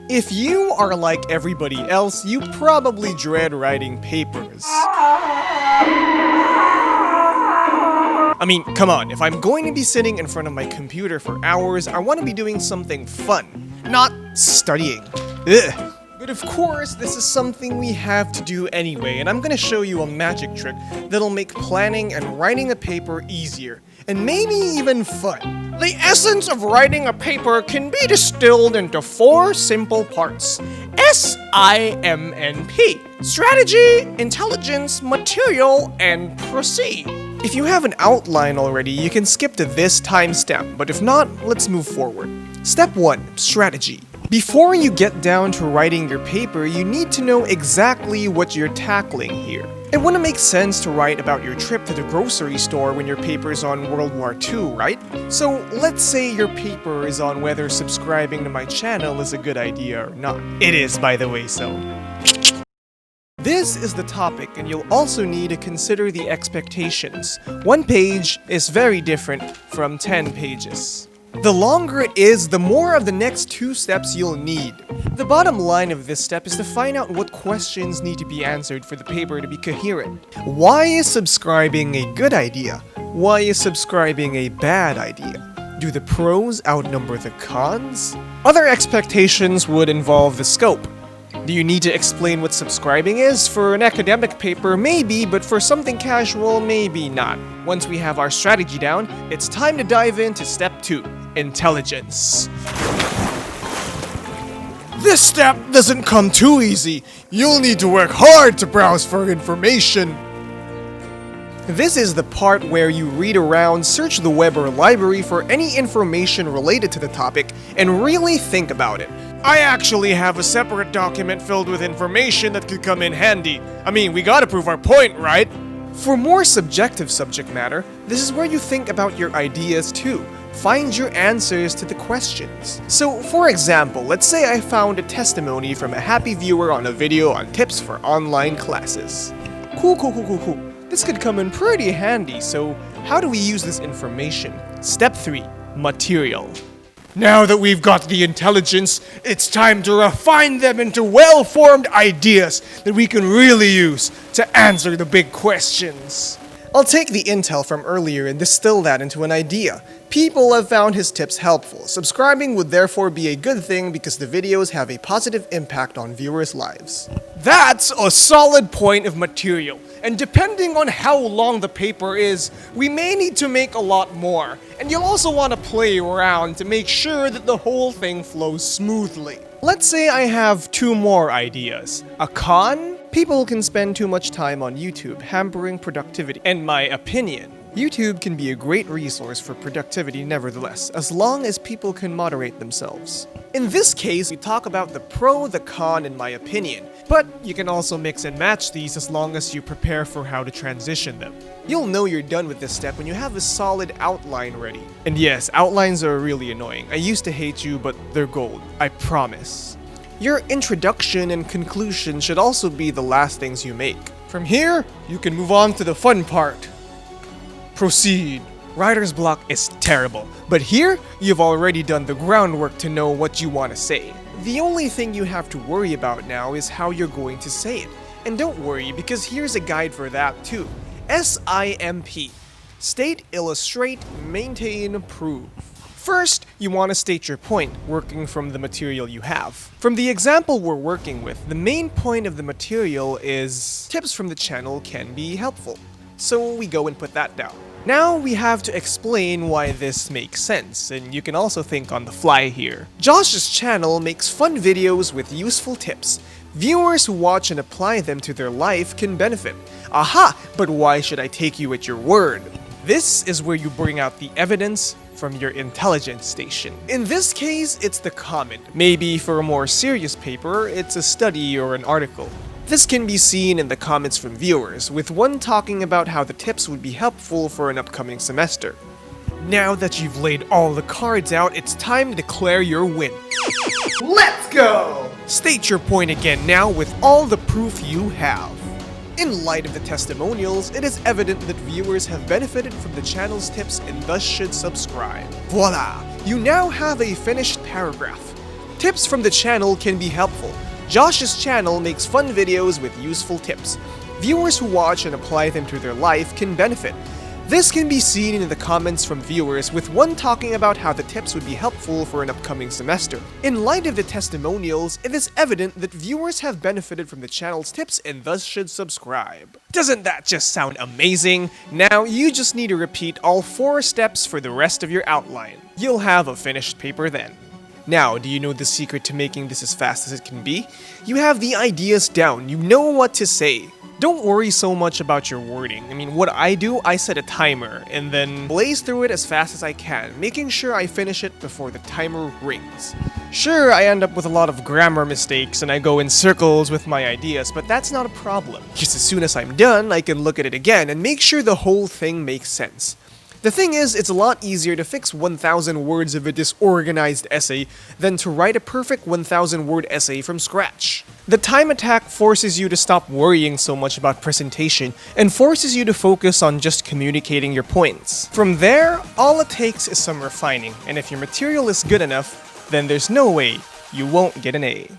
If you are like everybody else, you probably dread writing papers. I mean, come on, if I'm going to be sitting in front of my computer for hours, I want to be doing something fun, not studying. Ugh. But of course, this is something we have to do anyway, and I'm gonna show you a magic trick that'll make planning and writing a paper easier, and maybe even fun. The essence of writing a paper can be distilled into 4 simple parts. S-I-M-P. Strategy, intelligence, material, and proceed. If you have an outline already, you can skip to this timestamp, but if not, let's move forward. Step 1. Strategy. Before you get down to writing your paper, you need to know exactly what you're tackling here. It wouldn't make sense to write about your trip to the grocery store when your paper is on World War II, right? So let's say your paper is on whether subscribing to my channel is a good idea or not. It is, by the way, so. This is the topic, and you'll also need to consider the expectations. 1 page is very different from 10 pages. The longer it is, the more of the next 2 steps you'll need. The bottom line of this step is to find out what questions need to be answered for the paper to be coherent. Why is subscribing a good idea? Why is subscribing a bad idea? Do the pros outnumber the cons? Other expectations would involve the scope. Do you need to explain what subscribing is? For an academic paper, maybe, but for something casual, maybe not. Once we have our strategy down, it's time to dive into step 2, intelligence. This step doesn't come too easy. You'll need to work hard to browse for information. This is the part where you read around, search the web or library for any information related to the topic, and really think about it. I actually have a separate document filled with information that could come in handy. I mean, we gotta prove our point, right? For more subjective subject matter, this is where you think about your ideas too. Find your answers to the questions. So, for example, let's say I found a testimony from a happy viewer on a video on tips for online classes. Cool. This could come in pretty handy, so how do we use this information? Step 3, material. Now that we've got the intelligence, it's time to refine them into well-formed ideas that we can really use to answer the big questions. I'll take the intel from earlier and distill that into an idea. People have found his tips helpful. Subscribing would therefore be a good thing because the videos have a positive impact on viewers' lives. That's a solid point of material. And depending on how long the paper is, we may need to make a lot more. And you'll also want to play around to make sure that the whole thing flows smoothly. Let's say I have 2 more ideas. A con? People can spend too much time on YouTube, hampering productivity. In my opinion, YouTube can be a great resource for productivity nevertheless, as long as people can moderate themselves. In this case, we talk about the pro, the con, in my opinion. But you can also mix and match these as long as you prepare for how to transition them. You'll know you're done with this step when you have a solid outline ready. And yes, outlines are really annoying. I used to hate you, but they're gold. I promise. Your introduction and conclusion should also be the last things you make. From here, you can move on to the fun part. Proceed. Writer's block is terrible, but here, you've already done the groundwork to know what you want to say. The only thing you have to worry about now is how you're going to say it. And don't worry, because here's a guide for that too. S-I-M-P. State, illustrate, maintain, prove. First, you want to state your point, working from the material you have. From the example we're working with, the main point of the material is tips from the channel can be helpful. So we go and put that down. Now we have to explain why this makes sense, and you can also think on the fly here. Josh's channel makes fun videos with useful tips. Viewers who watch and apply them to their life can benefit. Aha! But why should I take you at your word? This is where you bring out the evidence from your intelligence station. In this case, it's the comment. Maybe for a more serious paper, it's a study or an article. This can be seen in the comments from viewers, with one talking about how the tips would be helpful for an upcoming semester. Now that you've laid all the cards out, it's time to declare your win. Let's go! State your point again now with all the proof you have. In light of the testimonials, it is evident that viewers have benefited from the channel's tips and thus should subscribe. Voila! You now have a finished paragraph. Tips from the channel can be helpful. Josh's channel makes fun videos with useful tips. Viewers who watch and apply them to their life can benefit. This can be seen in the comments from viewers, with one talking about how the tips would be helpful for an upcoming semester. In light of the testimonials, it is evident that viewers have benefited from the channel's tips and thus should subscribe. Doesn't that just sound amazing? Now you just need to repeat all 4 steps for the rest of your outline. You'll have a finished paper then. Now, do you know the secret to making this as fast as it can be? You have the ideas down, you know what to say. Don't worry so much about your wording. I mean, what I do, I set a timer, and then blaze through it as fast as I can, making sure I finish it before the timer rings. Sure, I end up with a lot of grammar mistakes and I go in circles with my ideas, but that's not a problem. Just as soon as I'm done, I can look at it again and make sure the whole thing makes sense. The thing is, it's a lot easier to fix 1,000 words of a disorganized essay than to write a perfect 1,000-word essay from scratch. The time attack forces you to stop worrying so much about presentation and forces you to focus on just communicating your points. From there, all it takes is some refining, and if your material is good enough, then there's no way you won't get an A.